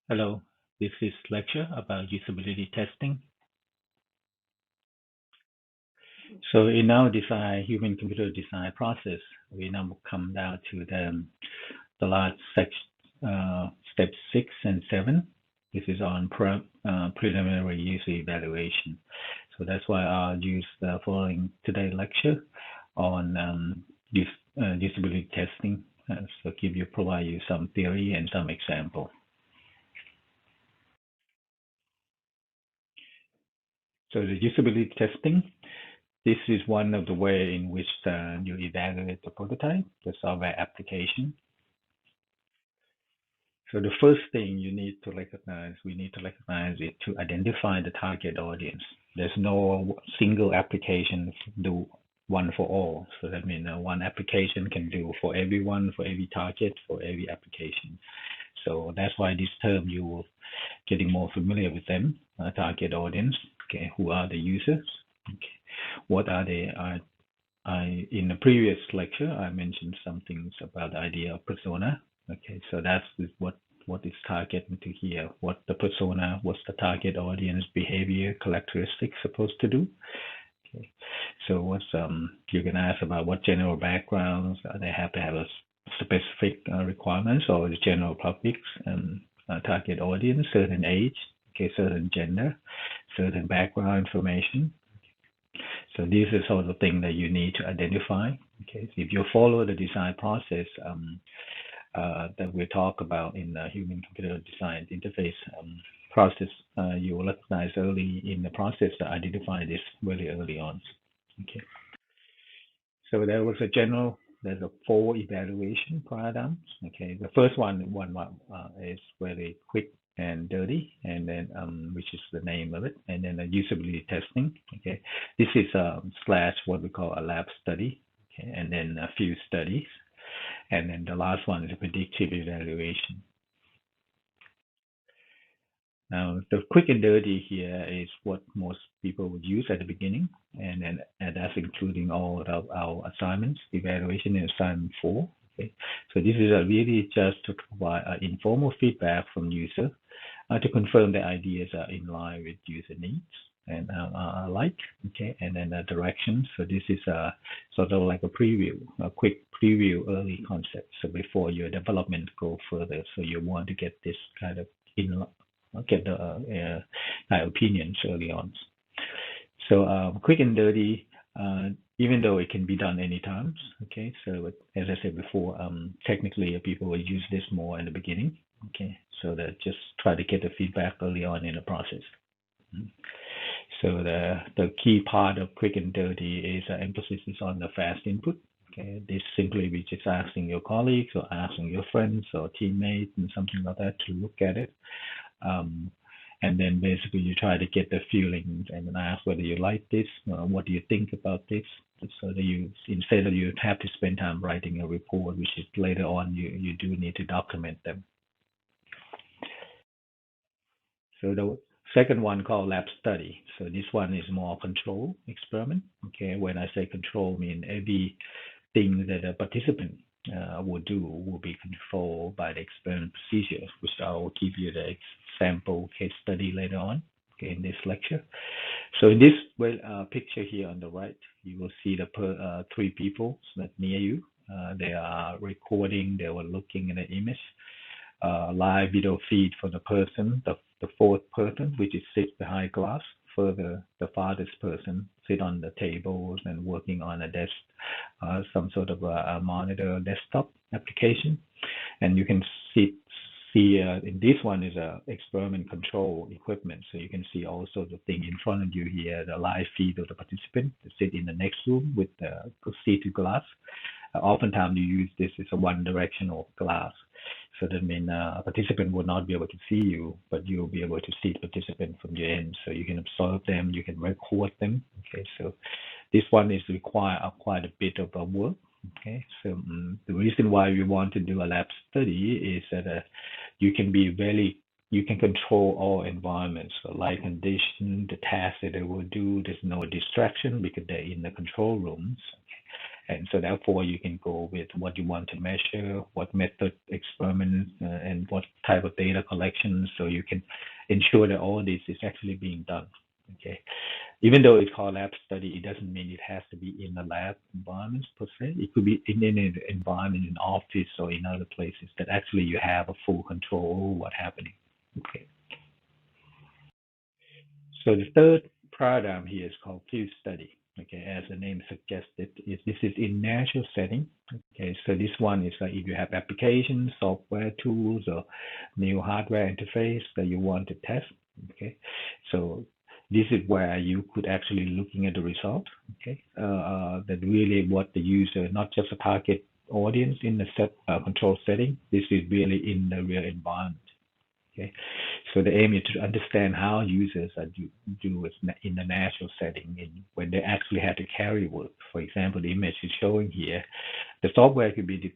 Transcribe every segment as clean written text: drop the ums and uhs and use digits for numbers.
Hello, this is lecture about usability testing. So in our human-computer design process, we now come down to the last section, step 6 and 7. This is on preliminary user evaluation. So that's why I'll use the following today lecture on usability testing. So provide you some theory and some example. So the usability testing, this is one of the way in which you evaluate the prototype, the software application. So the first thing we need to recognize is to identify the target audience. There's no single application do one for all. So that means one application can do for everyone, for every target, for every application. So that's why this term you will getting more familiar with them, target audience. Okay, who are the users? Okay, what are they? In the previous lecture, I mentioned some things about the idea of persona. Okay, so that's what is targeting to here. What the persona, what's the target audience behavior characteristics supposed to do? Okay, so what's you can ask about what general backgrounds they have to have a specific requirements or the general public's target audience, certain age, okay, certain gender, certain background information. So these are sort of things that you need to identify. Okay, so if you follow the design process that we talk about in the human-computer design interface process, you will recognize early in the process to identify this very early on. Okay, so there's a 4 evaluation paradigms. Okay, the first one is very quick and dirty, and then which is the name of it, and then the usability testing. Okay, this is slash what we call a lab study. Okay, and then a few studies, and then the last one is a predictive evaluation. Now, the quick and dirty here is what most people would use at the beginning, and that's including all of our assignments, evaluation and assignment 4. Okay, so this is really just to provide informal feedback from user to confirm the ideas are in line with user needs and like. Okay, and then the directions. So this is sort of like a preview, a quick preview, early concept. So before your development go further, so you want to get this kind of get the opinions early on. So quick and dirty, even though it can be done anytime. Okay, so as I said before, technically people will use this more in the beginning. Okay, so that just try to get the feedback early on in the process. So the key part of quick and dirty is emphasis is on the fast input. Okay, this simply be just asking your colleagues or asking your friends or teammates and something like that to look at it. And then basically you try to get the feelings and then ask whether you like this, what do you think about this, so that you, instead of you have to spend time writing a report, which is later on you do need to document them. So the second one called lab study. So this one is more control experiment. Okay, when I say control, I mean everything that a participant will do will be controlled by the experiment procedure, which I will give you the example case study later on, okay, in this lecture. So in this picture here on the right, you will see the 3 people that near you. They are recording, they were looking at the image. Live video feed for the person, the 4th person, which is sit behind glass. Further, the farthest person sit on the table and working on a desk, some sort of a monitor desktop application. And you can see in this one is a experiment control equipment. So you can see also the thing in front of you here, the live feed of the participant to sit in the next room with the see-through glass. Oftentimes you use this as a one-directional glass. So that means a participant will not be able to see you, but you'll be able to see the participant from your end. So you can observe them, you can record them. Okay, so this one is require quite a bit of work. Okay, so the reason why we want to do a lab study is that you can control all environments, so light condition, the task that they will do. There's no distraction because they're in the control rooms. And so therefore you can go with what you want to measure, what method, experiment, and what type of data collection. So you can ensure that all this is actually being done. Okay. Even though it's called lab study, it doesn't mean it has to be in a lab environment per se. It could be in an environment, in office or in other places that actually you have a full control over what's happening. Okay. So the third paradigm here is called field study. Okay, as the name suggested, this is in natural setting. Okay, so this one is like if you have applications, software tools, or new hardware interface that you want to test. Okay, so this is where you could actually looking at the result. Okay, that really what the user, not just a target audience in the set control setting. This is really in the real environment. Okay, so the aim is to understand how users are do in the natural setting and when they actually have to carry work. For example, the image is showing here, the software could be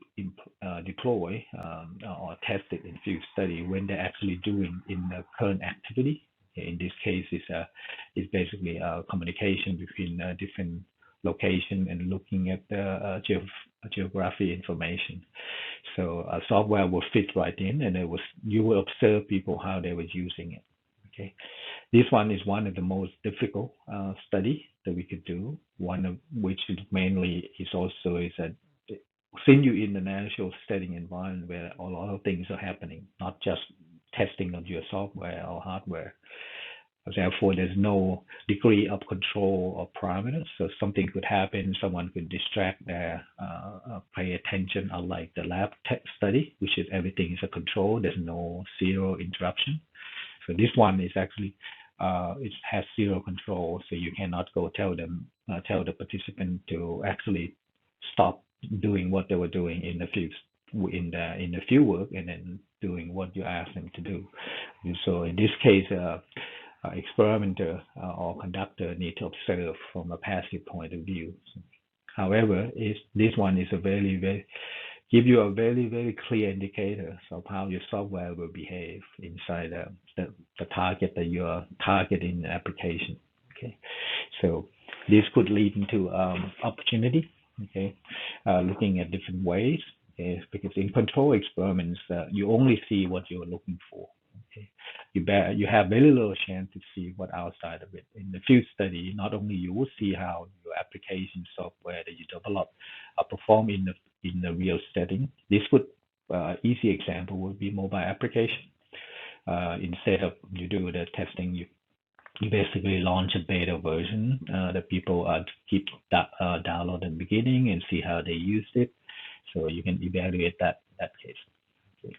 deployed or tested in field study when they're actually doing in the current activity. In this case, it's basically communication between different location and looking at the geography information. So software will fit right in, and you will observe people how they were using it. Okay, this one is one of the most difficult study that we could do. One of which is mainly is also is that since you in the natural setting environment where a lot of things are happening, not just testing of your software or hardware. Therefore, there's no degree of control or parameters. So something could happen, someone could distract their pay attention, unlike the lab tech study, which is everything is a control. There's no zero interruption. So this one is actually it has zero control. So you cannot go tell the participant to actually stop doing what they were doing in the field work and then doing what you ask them to do. And so in this case, experimenter or conductor need to observe from a passive point of view. However, this one is a very give you a very clear indicator of how your software will behave inside the target that you are targeting the application. Okay, so this could lead into opportunity. Okay, looking at different ways. Okay, because in control experiments, you only see what you're looking for. Okay, you have very little chance to see what outside of it. In the field study, not only you will see how your application software that you develop perform in the real setting. This would easy example would be mobile application. Instead of you do the testing, you basically launch a beta version that people keep download in the beginning and see how they used it. So you can evaluate that case. Okay.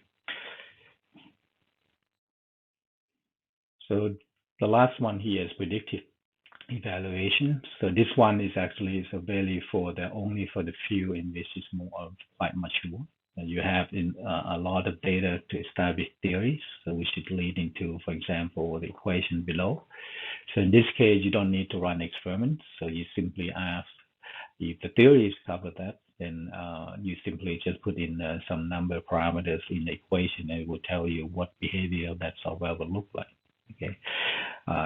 So the last one here is predictive evaluation. So this one is actually a value for only for the field in which is more quite mature. You have a lot of data to establish theories, so which is leading to, for example, the equation below. So in this case, you don't need to run experiments. So you simply ask if the theories cover that, then you simply just put in some number of parameters in the equation, and it will tell you what behavior that software will look like. Okay.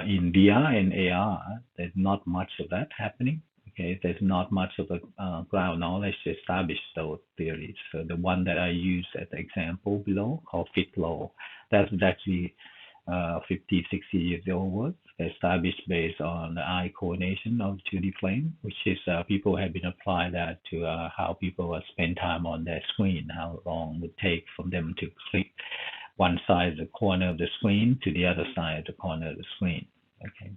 In VR and AR, there's not much of that happening. Okay, there's not much of a ground knowledge to establish those theories. So the one that I use as the example below, called FitFlow, that's actually 50, 60 years old work, established based on the eye coordination of 2D plane, which is people have been applied that to how people spend time on their screen, how long it would take for them to click one side of the corner of the screen to the other side of the corner of the screen. Okay,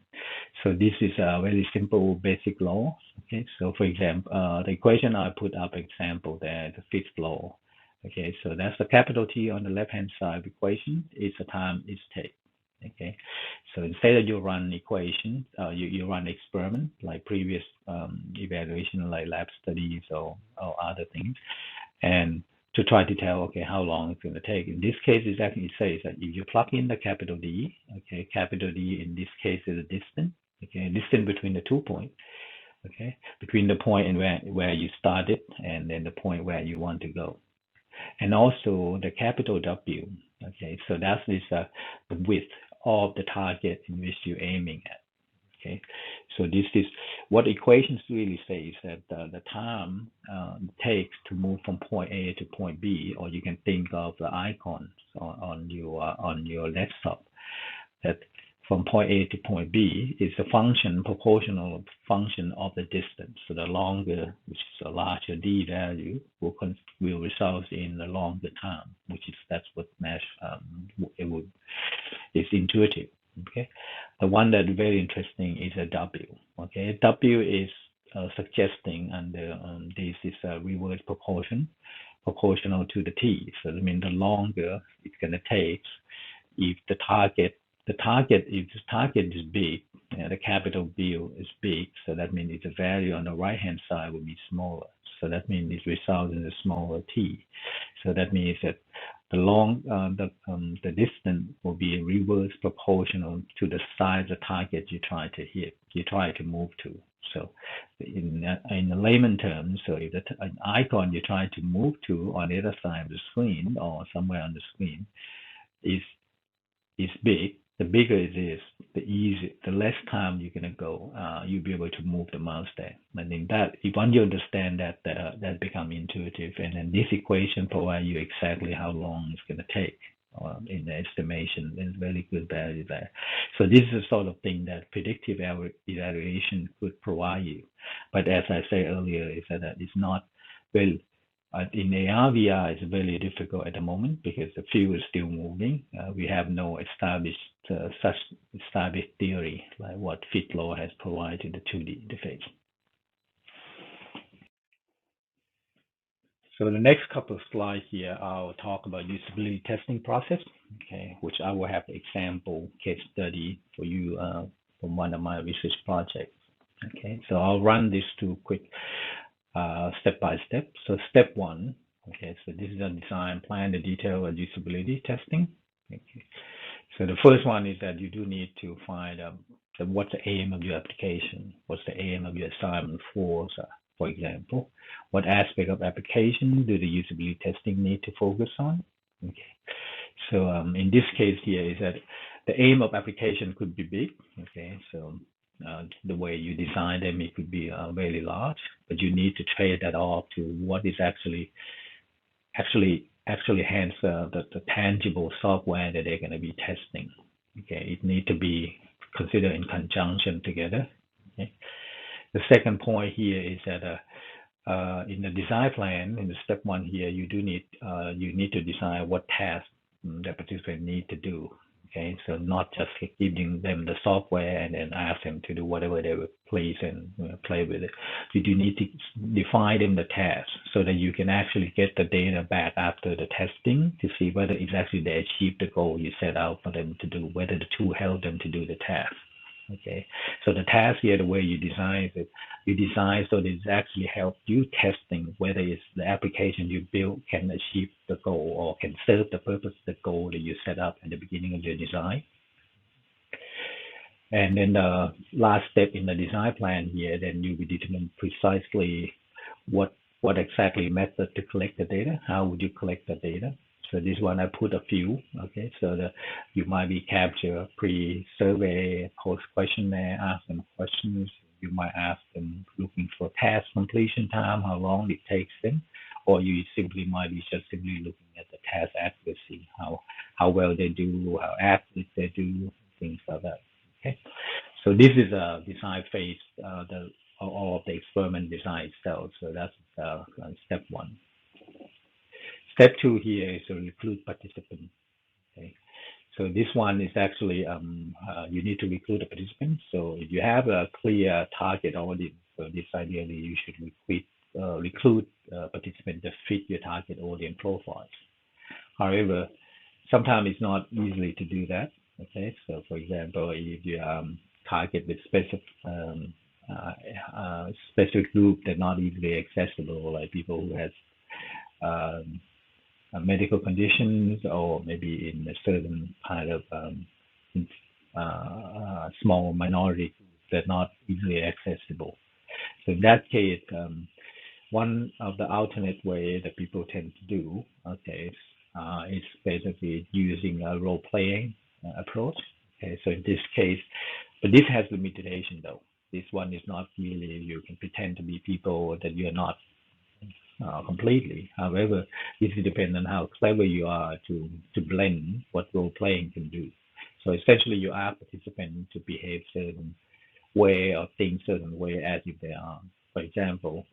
so this is a very simple basic law. Okay, so for example, the equation I put up example there, the fifth law. Okay, so that's the capital T on the left-hand side of the equation. It's the time it's take. Okay, so instead of you run equation, you run experiment like previous evaluation, like lab studies or other things, and to try to tell, okay, how long it's going to take. In this case, it actually says that if you plug in the capital D, okay, capital D in this case is a distance, okay, distance between the 2 points, okay, between the point and where you started and then the point where you want to go. And also the capital W, okay, so that is the width of the target in which you're aiming at. Okay, so this is what equations really say is that the time it takes to move from point A to point B, or you can think of the icons on your desktop, that from point A to point B is a function, proportional function of the distance. So the longer, which is a larger d value, will result in a longer time, which is that's what MASH is intuitive. Okay, the one that is very interesting is a W. Okay, W is suggesting, and this is a reverse proportional to the t. So I mean, the longer it's going to take, if the target if the target is big, the capital B is big, so that means the value on the right hand side will be smaller. So that means it results in a smaller t. So that means that the distance will be reverse proportional to the size of the target you try to hit, you try to move to. So in layman terms, so if an icon you try to move to on the other side of the screen or somewhere on the screen is big, the bigger it is, the less time you're gonna go, you'll be able to move the mouse there. I think that if once you understand that, that become intuitive, and then this equation provides you exactly how long it's gonna take in the estimation. There's very good value there. So this is the sort of thing that predictive evaluation could provide you. But as I said earlier, is that it's not well. In AR/VR, it's very difficult at the moment because the field is still moving. We have no established such established theory like what Fitlow has provided the 2D interface. So the next couple of slides here, I'll talk about usability testing process, okay, which I will have example case study for you from one of my research projects. Okay, so I'll run this too quick. Step by step. So step one, okay, so this is a design plan, the detail of usability testing. Okay. So the first one is that you do need to find what's the aim of your application, what's the aim of your assignment for example, what aspect of application do the usability testing need to focus on? Okay. So in this case here is that the aim of application could be big, okay, so the way you design them, it could be very large, but you need to trade that off to what is actually hence the tangible software that they're going to be testing. Okay, it need to be considered in conjunction together. Okay. The second point here is that in the design plan, in the step one here, you need to decide what tasks the participant need to do. Okay, so not just giving them the software and then ask them to do whatever they will please and play with it. You do need to define them the tasks so that you can actually get the data back after the testing to see whether it's actually they achieved the goal you set out for them to do, whether the tool helped them to do the task. Okay, so the task here, the way you design it, you design so that it actually helps you testing whether it's the application you build can achieve the goal or can serve the purpose of the goal that you set up at the beginning of your design. And then the last step in the design plan here, then you will determine precisely what exactly method to collect the data, how would you collect the data. So this one I put a few, okay, so you might be capture pre-survey, post-questionnaire, ask them questions. You might ask them looking for task completion time, how long it takes them, or you simply might be just simply looking at the task accuracy, how well they do, how accurate they do, things like that, okay. So this is a design phase, all of the experiment design itself, so that's step one. Step two here is to recruit participants. Okay, so this one is actually you need to recruit a participant. So if you have a clear target audience, so this ideally you should recruit participants that fit your target audience profiles. However, sometimes it's not easy to do that. Okay, so for example, if you target with specific group that not easily accessible, like people who has medical conditions, or maybe in a certain kind of small minority that not easily accessible. So in that case, one of the alternate way that people tend to do, okay, is basically using a role-playing approach. Okay, so in this case, But this has limitation though. This one is not really you can pretend to be people that you're not completely. However, this depends on how clever you are to blend what role playing can do. So essentially, you ask participants to behave certain way or think certain way as if they are. For example,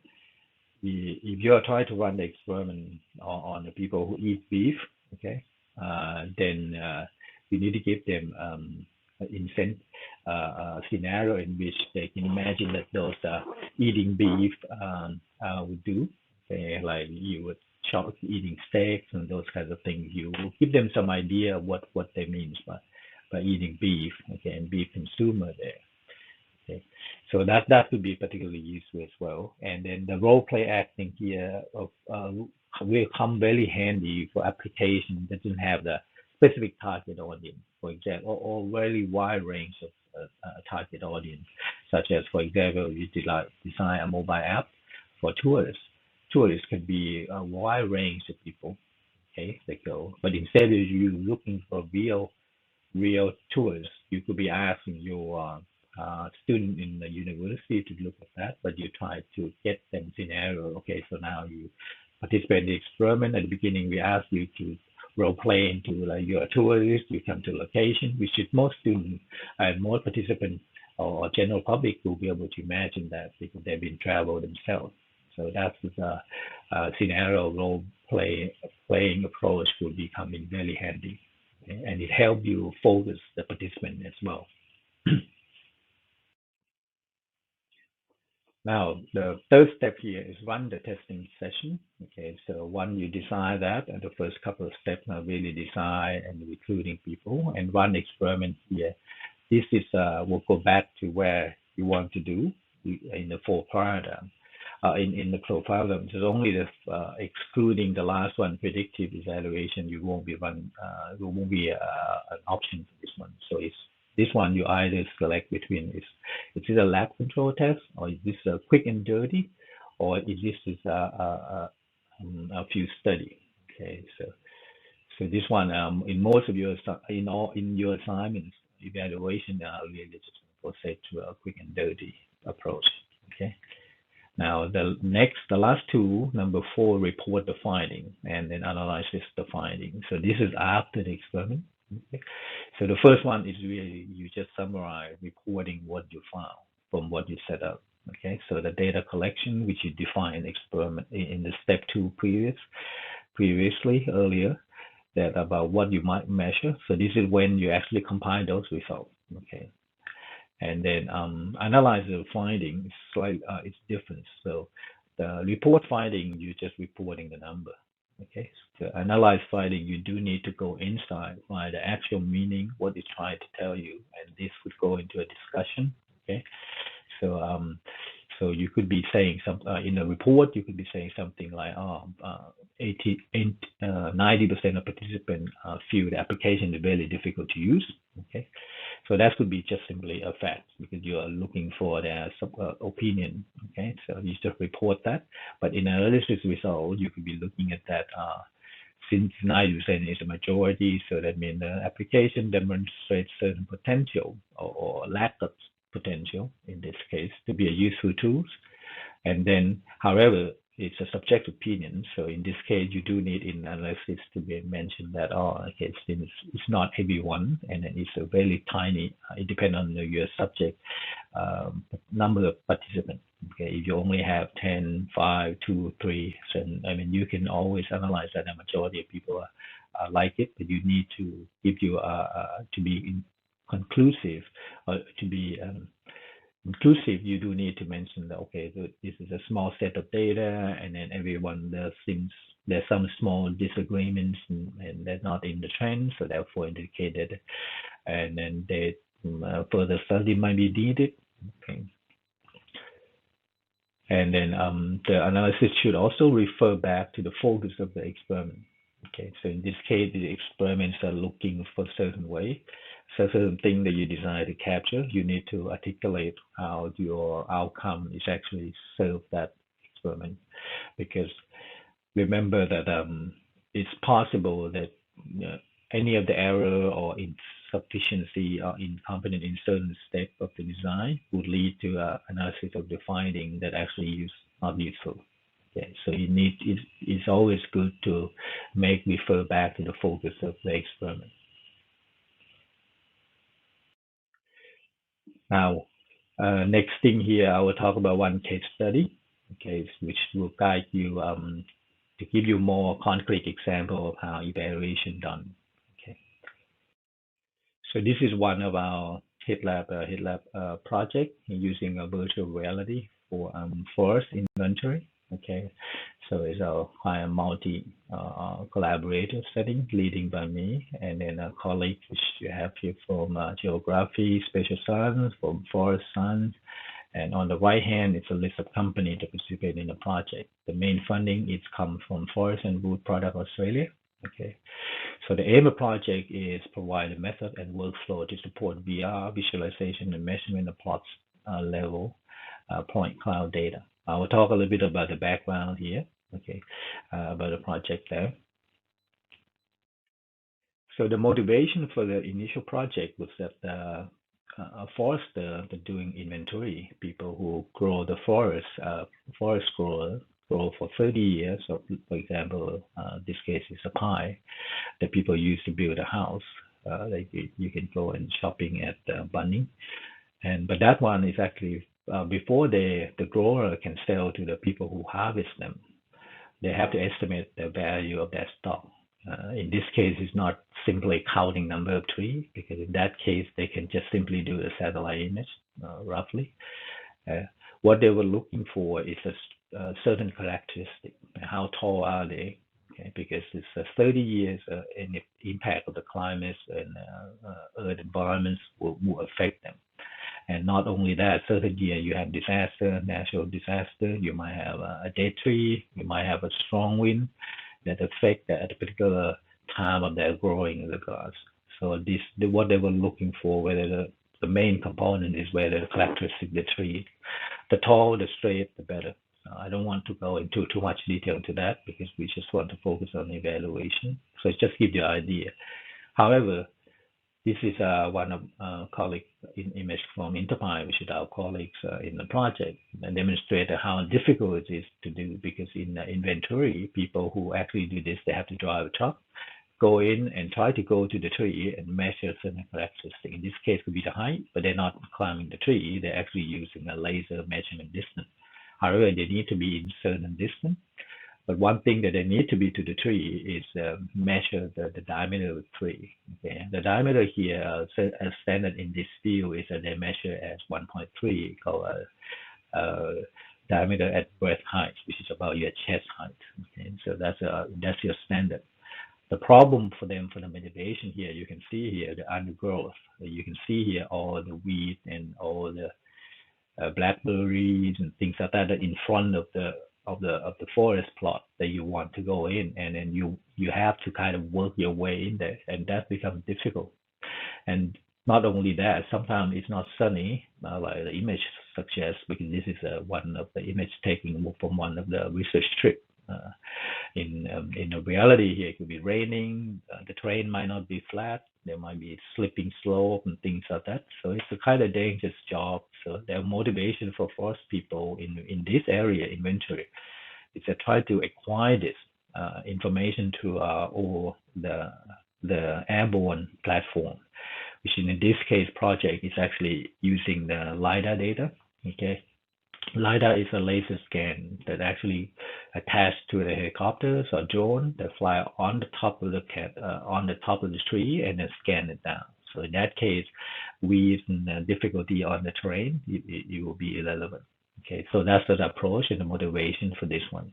if you are trying to run the experiment on the people who eat beef, okay, then you need to give them incent scenario in which they can imagine that those eating beef would do. Okay, like you would chop eating steaks and those kinds of things. You give them some idea of what they means by eating beef, okay, and beef consumer there. Okay. So that would be particularly useful as well. And then the role play acting here will come very handy for application that doesn't have the specific target audience, for example, or very wide range of target audience, such as, for example, you design a mobile app for tourists. Tourists can be a wide range of people, okay, that go. But instead of you looking for real tours. You could be asking your student in the university to look at that, but you try to get them scenario. Okay, so now you participate in the experiment. At the beginning, we ask you to role play into like you're a tourist. You come to a location, which is most students and most participants or general public will be able to imagine that because they've been travel themselves. So that's the scenario role playing approach will be coming very handy, okay? And it helps you focus the participant as well. Now, the third step here is run the testing session. Okay, so one, you decide that, and the first couple of steps are really decide and recruiting people and run experiment here. This is will go back to where you want to do in the four paradigm. In the profile, there's only the excluding the last one, predictive evaluation. You won't be run. There won't be an option for this one. So it's this one you either select between is it a lab control test or is this a quick and dirty, or is this is a few study. Okay, so this one in most of your in your assignments evaluation really just proceed to a quick and dirty approach. Okay. Now, the last two, number four, report the finding and then analyzes the finding. So this is after the experiment. Okay. So the first one is really you just summarize reporting what you found from what you set up. Okay. So the data collection, which you define experiment in the step two previously earlier, that about what you might measure. So this is when you actually compile those results. Okay. And then analyze the findings. It's different. So the report finding, you're just reporting the number. Okay. So to analyze finding, you do need to go inside, find the actual meaning, what it's trying to tell you, and this would go into a discussion. Okay. So so you could be saying some in a report, you could be saying something like, 90% of participants feel the application is very difficult to use. Okay. So that could be just simply a fact because you are looking for their opinion. Okay, so you just report that. But in analysis result, you could be looking at that since 90% is a majority, so that means the application demonstrates certain potential or lack of potential in this case to be a useful tool. And then, however, it's a subjective opinion. So in this case, you do need in analysis to be mentioned that, okay, it's not everyone, and it's a very tiny, it depends on your subject number of participants. Okay, if you only have 10, 5, 2, 3, so, I mean, you can always analyze that the majority of people like it, but you need to give you to be conclusive, to be inclusive, you do need to mention that, okay, this is a small set of data, and then everyone there seems there's some small disagreements, and they're not in the trend, so therefore indicated, and then they further study might be needed. Okay. And then the analysis should also refer back to the focus of the experiment. Okay, so in this case, the experiments are looking for a certain way, certain thing that you desire to capture. You need to articulate how your outcome is actually served that experiment, because remember that it's possible that any of the error or sufficiency or incompetent in certain step of the design would lead to analysis of the finding that actually is not useful. Okay, so it's always good to refer back to the focus of the experiment. Now, next thing here, I will talk about one case study, okay, which will guide you to give you more concrete example of how evaluation done. Okay, so this is one of our HitLab project using a virtual reality for forest inventory. Okay, so it's a kind of multi collaborative setting leading by me and then a colleague which you have here from geography, spatial science, from forest science. And on the right hand, it's a list of companies that participate in the project. The main funding is come from Forest and Wood Product Australia. Okay, so the aim of the project is provide a method and workflow to support VR visualization and measurement of plots level point cloud data. I will talk a little bit about the background here, okay, about the project there. So the motivation for the initial project was that a forester doing inventory, people who grow the forest, forest grow for 30 years. So, for example, this case is a pine that people use to build a house. Like you can go and shopping at Bunnings, but that one is actually before the grower can sell to the people who harvest them, they have to estimate the value of that stock. In this case, it's not simply counting number of trees, because in that case, they can just simply do a satellite image, roughly. What they were looking for is a certain characteristic. How tall are they? Okay, because it's 30 years and the impact of the climate and earth environments will affect them. And not only that, certain year you have disaster, natural disaster, you might have a dead tree, you might have a strong wind that affect at a particular time of their growing the grass. So what they were looking for, whether the main component is whether the characteristic of the tree, the tall, the straight, the better. I don't want to go into too much detail into that because we just want to focus on evaluation. So it just give you an idea. However, this is one of colleagues in image from Interpine, which is our colleagues in the project, and demonstrate how difficult it is to do, because in inventory, people who actually do this, they have to drive a truck, go in and try to go to the tree and measure certain characteristics. In this case, it could be the height, but they're not climbing the tree. They're actually using a laser measurement distance. However, they need to be in certain distance. But one thing that they need to be to the tree is measure the diameter of the tree. Okay? The diameter here, as standard in this field, is that they measure as 1.3, called diameter at breast height, which is about your chest height. Okay? So that's your standard. The problem for them, for the motivation here, you can see here the undergrowth. You can see here all the weeds and all the blackberries and things like that in front of the forest plot that you want to go in, and then you have to kind of work your way in there, and that becomes difficult. And not only that, sometimes it's not sunny, like the image suggests, because this is one of the image taken from one of the research trips. In the reality here, it could be raining, the terrain might not be flat, there might be slipping slope and things like that. So it's a kind of dangerous job. So their motivation for forest people in this area inventory is to try to acquire this information through all the airborne platform, which in this case project is actually using the LiDAR data. Okay, LiDAR is a laser scan that actually attached to the helicopters or drone that fly on the top of the tree and then scan it down. So in that case, weeds and difficulty on the terrain, it will be irrelevant. Okay, so that's the approach and the motivation for this one.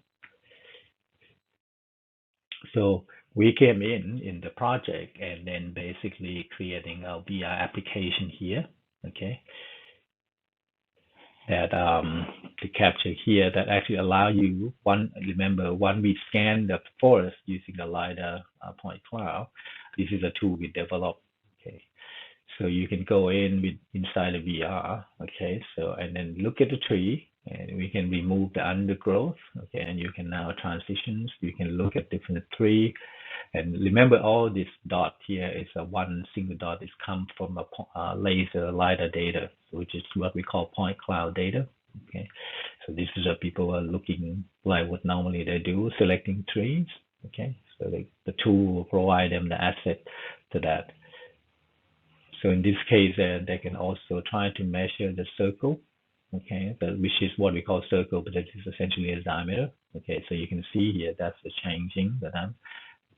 So we came in the project and then basically creating a VR application here. Okay, that to capture here that actually allow you remember when we scan the forest using the LiDAR point cloud, this is a tool we developed. Okay, so you can go inside the VR. Okay, so and then look at the tree And we can remove the undergrowth, okay, and you can now transitions. You can look at different tree, and remember all this dot here is a one single dot is come from a laser LiDAR data, which is what we call point cloud data. Okay, so this is what people are looking like what normally they do, selecting trees. Okay, so the tool will provide them the asset to that. So in this case, they can also try to measure the circle, okay, which is what we call circle, but it is essentially a diameter. Okay, so you can see here that's the changing that I'm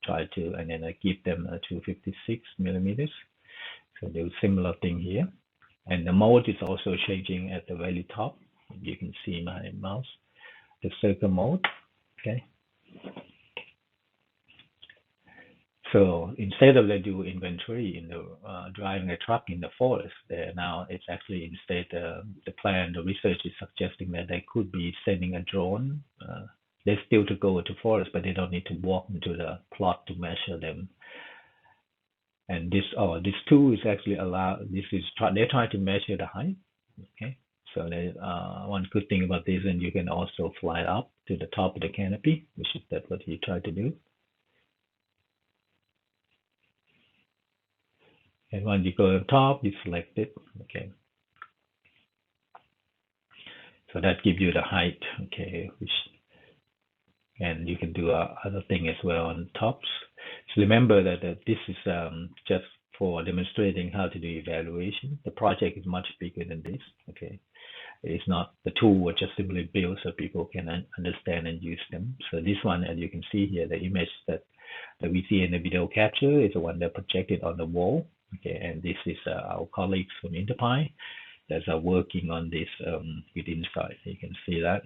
trying to, and then I give them a 256 millimeters. So do similar thing here, and the mode is also changing at the very top. You can see my mouse, the circle mode. Okay. So instead of they do inventory in the driving a truck in the forest, now it's actually instead the plan, the research is suggesting that they could be sending a drone. They still to go to forest, but they don't need to walk into the plot to measure them. And this tool is actually they're trying to measure the height. Okay, so one good thing about this, and you can also fly up to the top of the canopy, which is that what you try to do. And when you go to top, you select it. Okay. So that gives you the height. Okay. And you can do other thing as well on tops. So remember that this is just for demonstrating how to do evaluation. The project is much bigger than this. Okay. It's not the tool was just simply built so people can understand and use them. So this one, as you can see here, the image that we see in the video capture is the one that projected on the wall. Okay, and this is our colleagues from Interpy that are working on this with Insight. You can see that.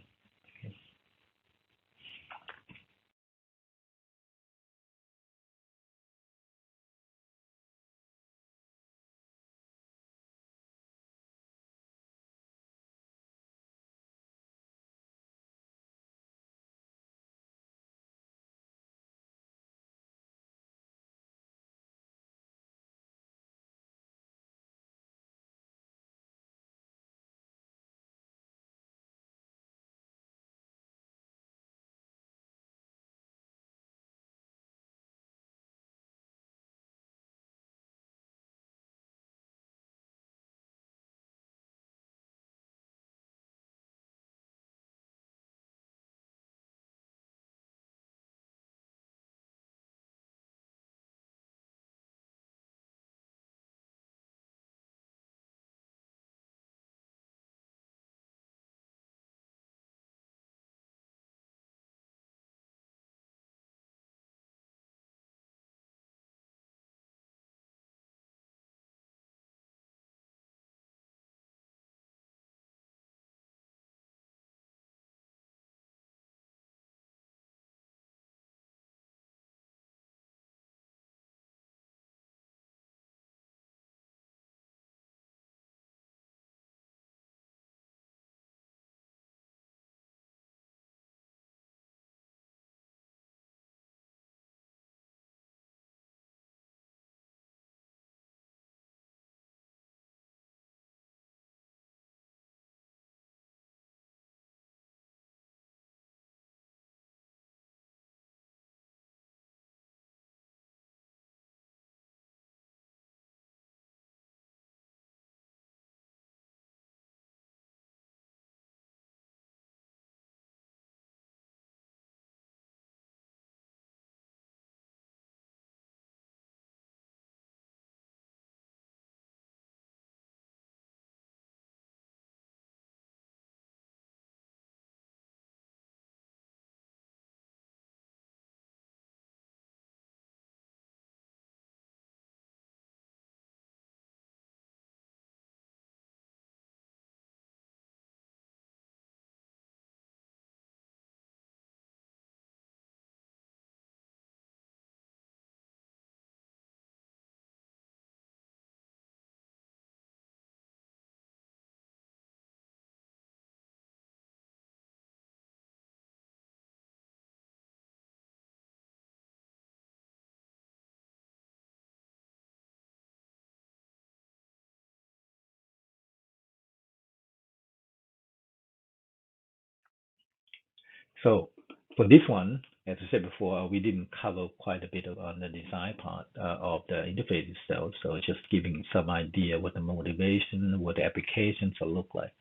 So for this one, as I said before, we didn't cover quite a bit on the design part of the interface itself. So just giving some idea what the motivation, what the applications will look like.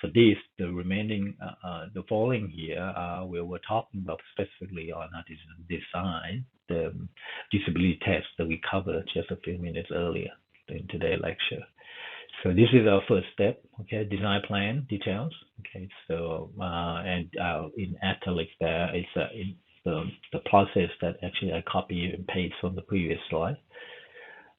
For this, the remaining, the following here, we were talking about specifically on how to design the usability test that we covered just a few minutes earlier in today's lecture. So this is our first step, okay, design plan details, okay, so, and in italics there is in the process that actually I copy and paste from the previous slide.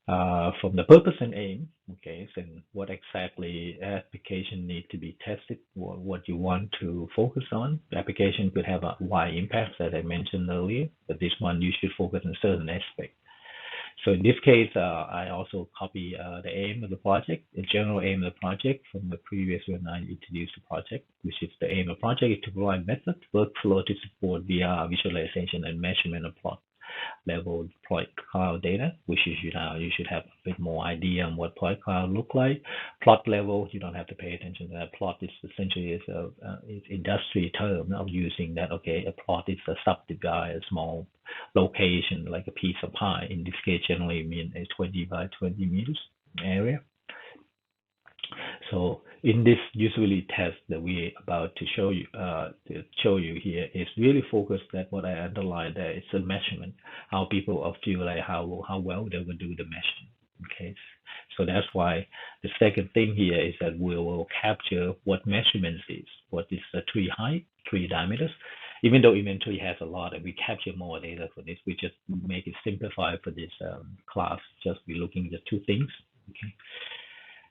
From the purpose and aim, okay, so what exactly application need to be tested, what you want to focus on. The application could have a wide impact, as I mentioned earlier, but this one you should focus on certain aspects. So in this case, I also copy the aim of the project, the general aim of the project from the previous when I introduced the project, which is the aim of the project is to provide method workflow to support VR visualization and measurement of plot level point cloud data, which you should have a bit more idea on what point cloud look like. Plot level, you don't have to pay attention to that. Plot is essentially is industry term of using that. Okay, a plot is a subdivide, a small location like a piece of pie. In this case, generally mean a 20 by 20 meters area. So in this usability test that we're about to show you here is really focused at what I underlined there. It's a measurement, how people will feel like how well they will do the measurement. Okay, so that's why the second thing here is that we will capture what measurements is, what is the tree height, tree diameters. Even though inventory has a lot, and we capture more data for this, we just make it simplified for this class. Just be looking at two things. Okay.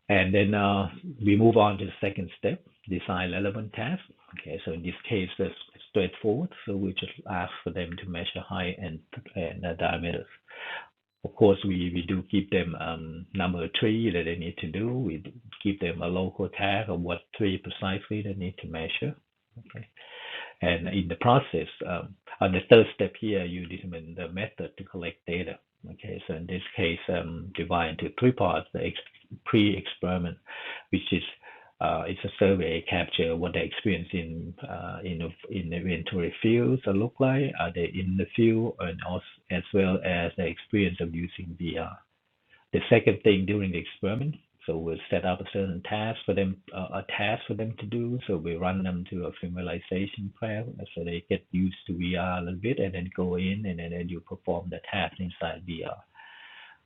And then we move on to the second step, design relevant task. Okay, so in this case, that's straightforward. So we just ask for them to measure height and diameters. Of course, we do give them number tree that they need to do. We give them a local tag of what tree precisely they need to measure. Okay, and in the process, on the third step here, you determine the method to collect data. Okay, so in this case, divide into three parts: the pre-experiment, which is it's a survey capture what they experience in the inventory fields look like. Are they in the field, and also as well as the experience of using VR. The second thing during the experiment, so we'll set up a certain task for them, to do. So we run them to a familiarization prep, so they get used to VR a little bit, and then go in, and then you perform the task inside VR.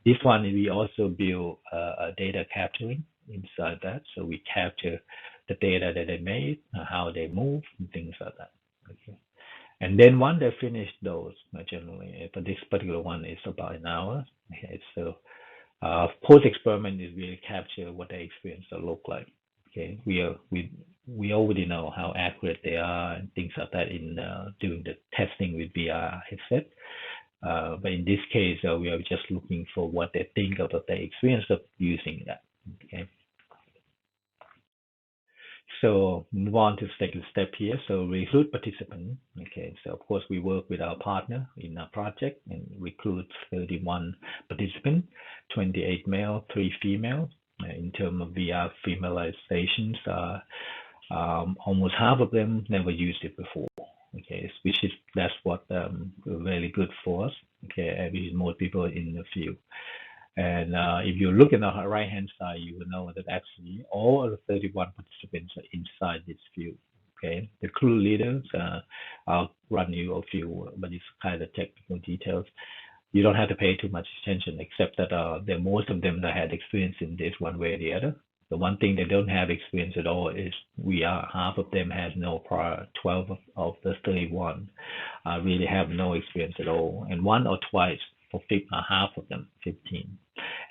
This one we also build a data capturing inside that, so we capture the data that they made, how they move, and things like that. Okay. And then once they finish those, generally, for this particular one, it's about an hour. Okay, so post-experiment is really capture what the experience will look like. Okay, we already know how accurate they are and things like that in doing the testing with VR headset. But in this case, we are just looking for what they think about the experience of using that. Okay. So move on to the second step here. So recruit participant. Okay. So of course we work with our partner in our project and recruit 31 participants, 28 male, 3 female. In terms of VR femalizations, almost half of them never used it before. Okay, that's what really good for us. Okay, because most people in the field. And if you look at the right-hand side, you will know that actually all of the 31 participants are inside this field. Okay, the crew leaders, I'll run you a few, but it's kind of technical details. You don't have to pay too much attention, except that most of them that had experience in this one way or the other. The one thing they don't have experience at all is half of them has no prior. 12 of the 31 really have no experience at all, and one or twice for half of them, 15,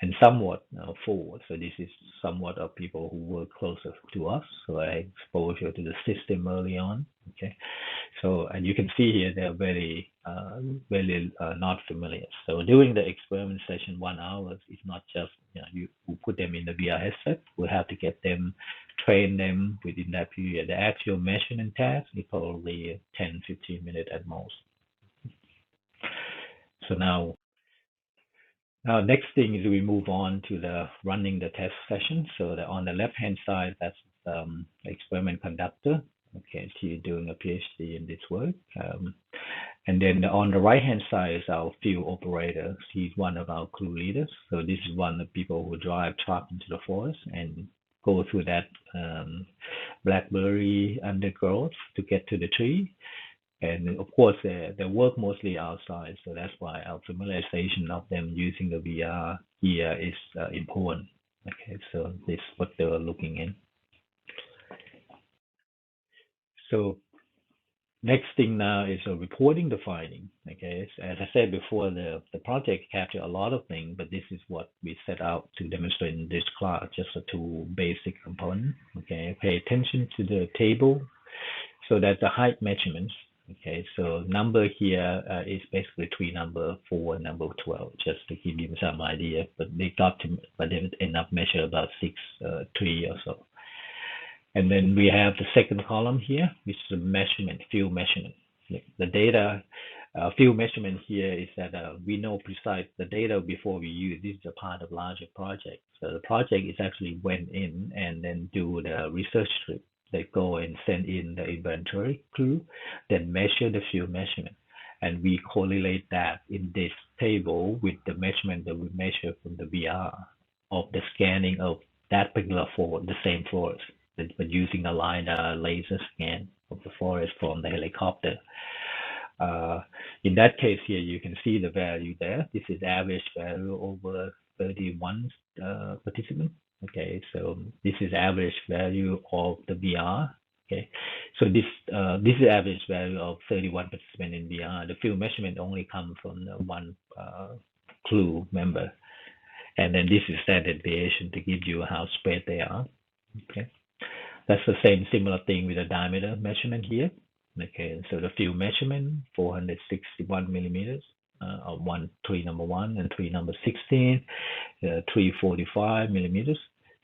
and somewhat forward. So this is somewhat of people who work closer to us, so I exposure to the system early on. Okay, so and you can see here they're very not familiar. So during the experiment session, 1 hour is not just you put them in the VR headset. We have to get them, train them within that period. The actual measurement task is probably 10-15 minutes at most. So now next thing is we move on to the running the test session. So on the left hand side, that's experiment conductor. Okay, she's doing a PhD in this work. And then on the right-hand side is our field operator. He's one of our crew leaders. So this is one of the people who drive truck into the forest and go through that blackberry undergrowth to get to the tree. And of course, they work mostly outside. So that's why our familiarization of them using the VR here is important. Okay, so this is what they were looking in. So next thing now is reporting the finding. Okay, so as I said before, the project captured a lot of things, but this is what we set out to demonstrate in this class, just the two basic components. Okay, pay attention to the table. So that's the height measurements. Okay, so number here is basically tree number 4 and number 12, just to give you some idea. But they end up measure about 6 tree or so. And then we have the second column here, which is the measurement, field measurement. The data, field measurement here is that we know precise the data before we use. This is a part of larger project. So the project is actually went in and then do the research trip. They go and send in the inventory crew, then measure the field measurement. And we correlate that in this table with the measurement that we measure from the VR of the scanning of that particular forest, the same forest, but using a LiDAR laser scan of the forest from the helicopter. In that case here, you can see the value there. This is average value over 31 participants. Okay, so this is average value of the VR. Okay, so this is average value of 31 participants in VR. The field measurement only comes from one crew member, and then this is standard deviation to give you how spread they are. Okay, that's the same similar thing with the diameter measurement here. Okay, so the field measurement 461 millimeters of tree number 1 and tree number 16, 345 millimeters.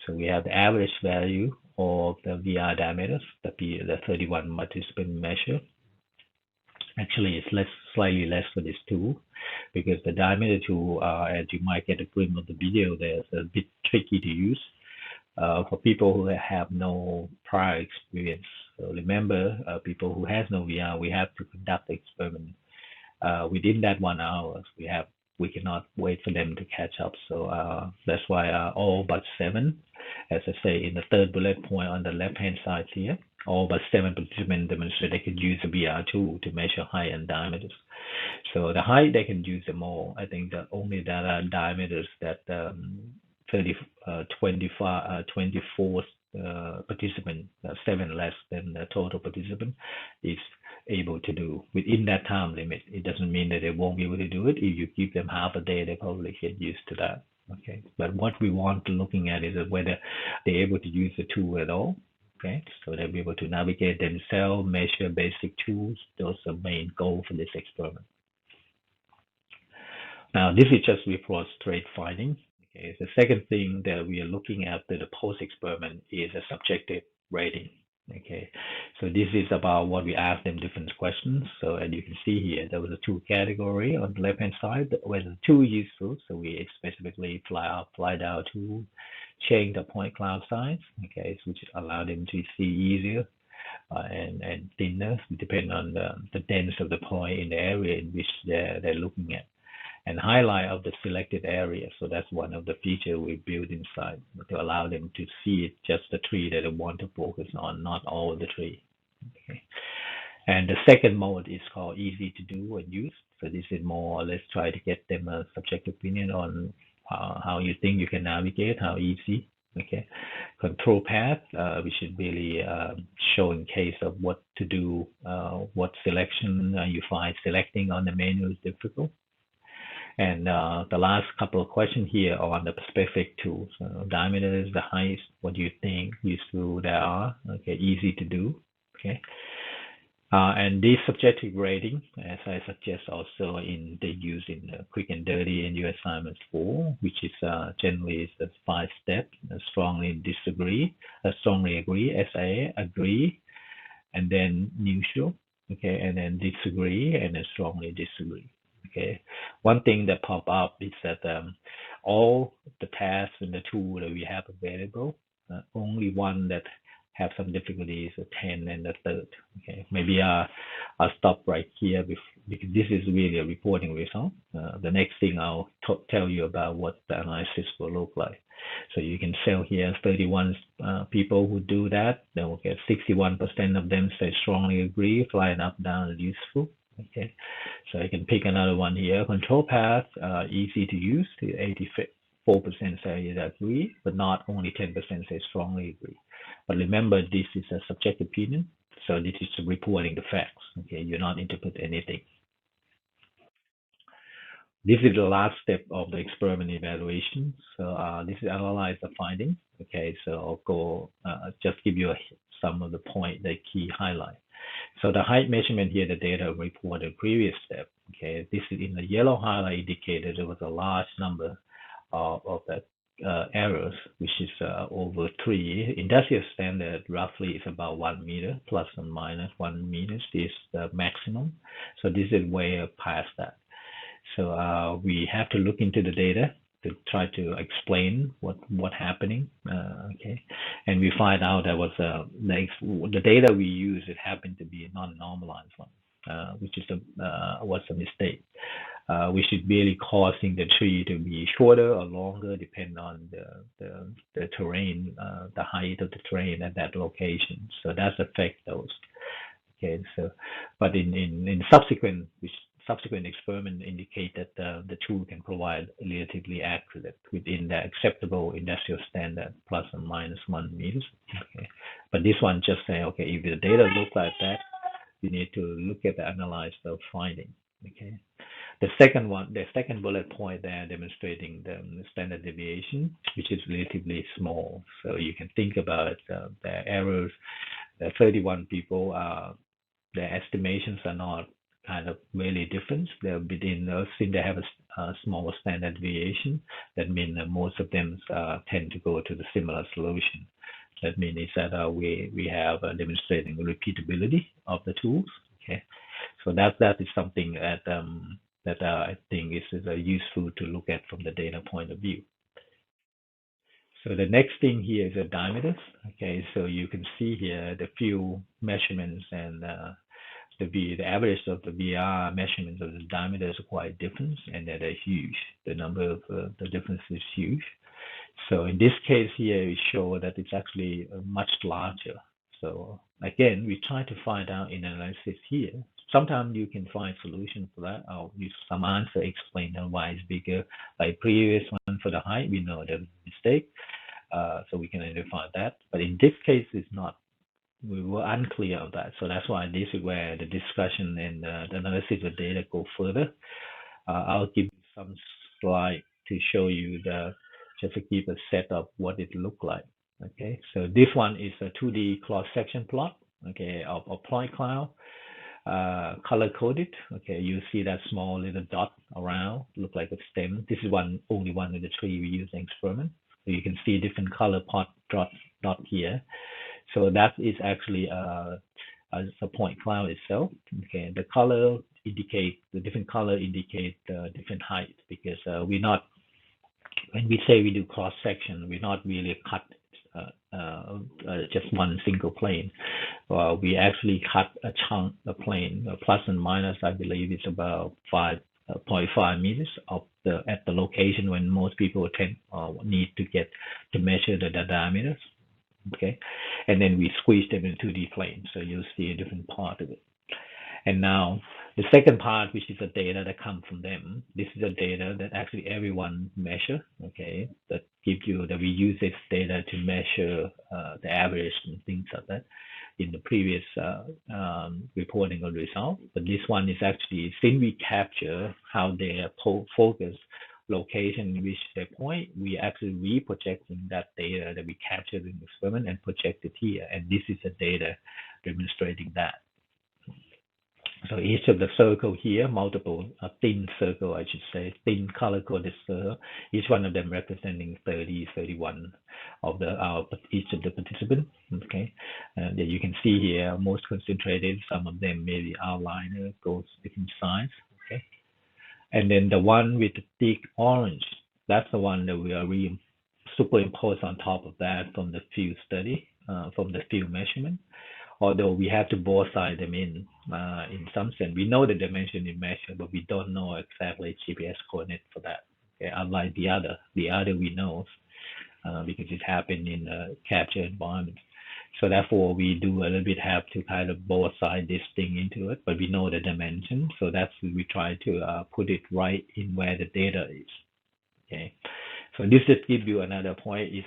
So we have the average value of the VR diameters, the 31 participant measure. Actually, it's slightly less for this tool because the diameter tool, as you might get a glimpse of the video, there's a bit tricky to use for people who have no prior experience. So remember, people who has no VR, we have to conduct the experiment within that 1 hour. We cannot wait for them to catch up. So that's why all but 7, as I say in the third bullet point on the left-hand side here, all but 7 participants demonstrate they could use a VR tool to measure height and diameters. So the height, they can use them all. I think that only that are diameters that 24 participant, 7 less than the total participant, is able to do within that time limit. It doesn't mean that they won't be able to do it. If you give them half a day, they probably get used to that. Okay, but what we want to looking at is whether they're able to use the tool at all. Okay, so they'll be able to navigate themselves, measure basic tools. Those are the main goal for this experiment. Now, this is just report straight finding. Okay, the second thing that we are looking at the post-experiment is a subjective rating. Okay, so this is about what we ask them different questions. So as you can see here, there was a 2 category on the left-hand side, where the 2 useful. So we specifically fly up, fly down to change the point cloud size. Okay, which allow them to see easier and thinner, depending on the density of the point in the area in which they're looking at. And highlight of the selected area. So that's one of the features we build inside to allow them to see just the tree that they want to focus on, not all the tree. Okay. And the second mode is called easy to do and use. So this is more or less try to get them a subjective opinion on how you think you can navigate, how easy. Okay. Control path, we should really show in case of what to do, what selection you find selecting on the menu is difficult. And the last couple of questions here are on the specific tools. Diameters, the height, what do you think useful there are? Okay, easy to do. Okay. And this subjective rating, as I suggest also in the use in quick and dirty in your assignments 4, which is generally is the 5 steps: strongly disagree, strongly agree, SIA, agree, and then neutral, okay, and then disagree, and then strongly disagree. Okay, one thing that pop up is that all the tasks and the tool that we have available, only one that have some difficulties, a 10 and a third. Okay, maybe I'll stop right here because this is really a reporting result. The next thing I'll tell you about what the analysis will look like. So you can tell here 31 people who do that. They will get 61% of them say strongly agree, flying up, down, useful. Okay, so I can pick another one here. Control path, easy to use. 84% say agree, but not only 10% say strongly agree. But remember, this is a subjective opinion, so this is reporting the facts. Okay, you're not interpreting anything. This is the last step of the experiment evaluation. So this is analyze the findings. Okay, so I'll go just give you some of the point, the key highlight. So the height measurement here, the data reported previous step. Okay, this is in the yellow highlight indicated there was a large number of the errors, which is over 3. Industrial standard roughly is about 1 meter, plus or minus 1 meter is the maximum. So this is way past that. So we have to look into the data to try to explain what happening. Okay, and we find out that was the data we use, it happened to be a non-normalized one, which is was a mistake. We should really causing the tree to be shorter or longer, depending on the terrain, the height of the terrain at that location. So that's affect those. Okay, so but in subsequent experiment indicate that the tool can provide relatively accurate within the acceptable industrial standard, plus or minus 1 meters. Okay, but this one just say, okay, if the data look like that, you need to look at the analyze the finding. Okay, the second bullet point there demonstrating the standard deviation, which is relatively small. So you can think about the errors. The 31 people, their estimations are not kind of really different. They're within, since they have a smaller standard deviation, that means that most of them tend to go to the similar solution. That means that we have demonstrating repeatability of the tools. Okay, so that is something that I think is useful to look at from the data point of view. So the next thing here is the diameters. Okay, so you can see here the few measurements and the average of the VR measurements of the diameters are quite different, and that are huge. The number of the difference is huge. So in this case here, we show that it's actually much larger. So again, we try to find out in analysis here. Sometimes you can find solution for that. I'll use some answer explain why it's bigger. Like previous one for the height, we know the mistake, so we can identify that. But in this case, it's not. We were unclear of that, so that's why this is where the discussion and the analysis of data go further. I'll give you some slide to show you just to keep a set of what it looked like. Okay, so this one is a 2D cross-section plot. Okay, of point cloud, color coded. Okay, you see that small little dot around, look like a stem. This is only one of the three we use in experiment. So you can see different color dot here. So that is actually a point cloud itself. Okay, the color indicate the different color indicate different height, because we're not, when we say we do cross section, we're not really cut just one single plane. We actually cut a chunk, a plane, plus and minus. I believe it's about 5.5 meters at the location when most people need to measure the diameters. Okay, and then we squeeze them into 2D planes, so you'll see a different part of it. And now the second part, which is the data that come from them, this is the data that actually everyone measure. Okay, that gives you that we use this data to measure the average and things like that in the previous reporting of result. But this one is actually, since we capture how they focus location in which they point, we actually reprojecting that data that we captured in the experiment and project it here. And this is the data demonstrating that. So each of the circle here, multiple thin circle, I should say, thin color-coded circle, each one of them representing 30, 31 of each of the participants. Okay, and you can see here, most concentrated, some of them maybe outliner, goes different size. Okay, and then the one with the thick orange, that's the one that we are superimposed on top of that from the field study. from the field measurement. Although we have to both side them in some sense. We know the dimension in measure, but we don't know exactly GPS coordinate for that. Okay, unlike the other we know because it happened in a capture environment. So therefore, we do a little bit have to kind of both side this thing into it, but we know the dimension. So that's we try to put it right in where the data is. Okay, so this just gives you another point is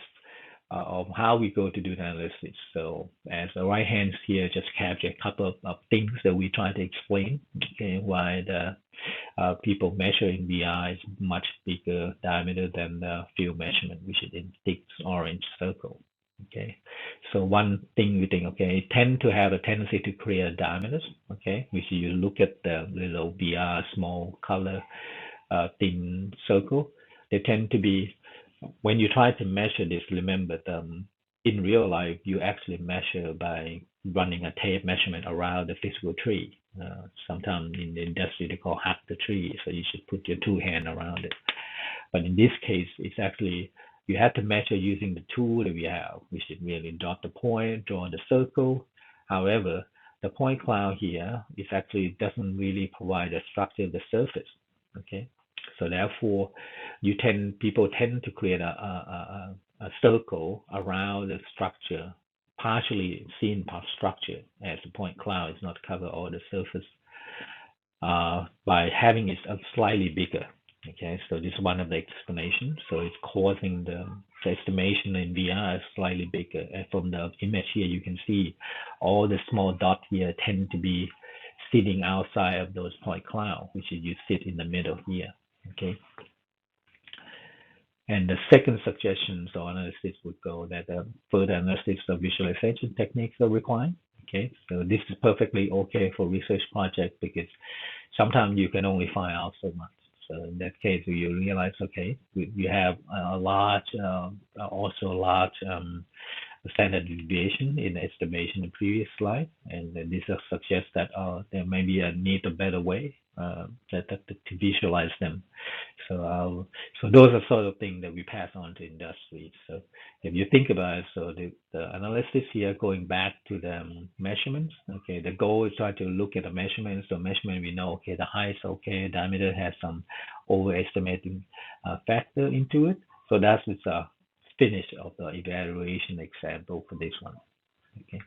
of how we go to do the analysis. So as the right hand here just capture a couple of things that we try to explain. Okay, why the people measure in VR is much bigger diameter than the field measurement, which is in thick orange circle. Okay, so one thing we think, okay, tend to have a tendency to create diameters. Okay, which you look at the little VR small color thin circle, they tend to be when you try to measure this, remember in real life, you actually measure by running a tape measurement around the physical tree. Sometimes in the industry, they call hack the tree. So you should put your two hands around it. But in this case, it's actually, you have to measure using the tool that we have, which is really dot the point, draw the circle. However, the point cloud here is actually doesn't really provide a structure of the surface. Okay. So therefore, people tend to create a circle around the structure, partially seen part structure, as the point cloud is not cover all the surface by having it slightly bigger. Okay, so this is one of the explanations. So it's causing the estimation in VR is slightly bigger. And from the image here, you can see all the small dots here tend to be sitting outside of those point cloud, which is you sit in the middle here. Okay. And the second suggestion or analysis would go that further analysis of visualization techniques are required. Okay, so this is perfectly okay for research project because sometimes you can only find out so much. So in that case, you realize, okay, you have a large, also large standard deviation in the estimation in the previous slide, and this suggests that there may be a need a better way to visualize them. So those are sort of things that we pass on to industry. So if you think about it, so the analysis here going back to the measurements, okay, the goal is try to look at the measurements. So measurement, we know, okay, the height is okay, diameter has some overestimating factor into it. So that's finish of the evaluation example for this one. Okay.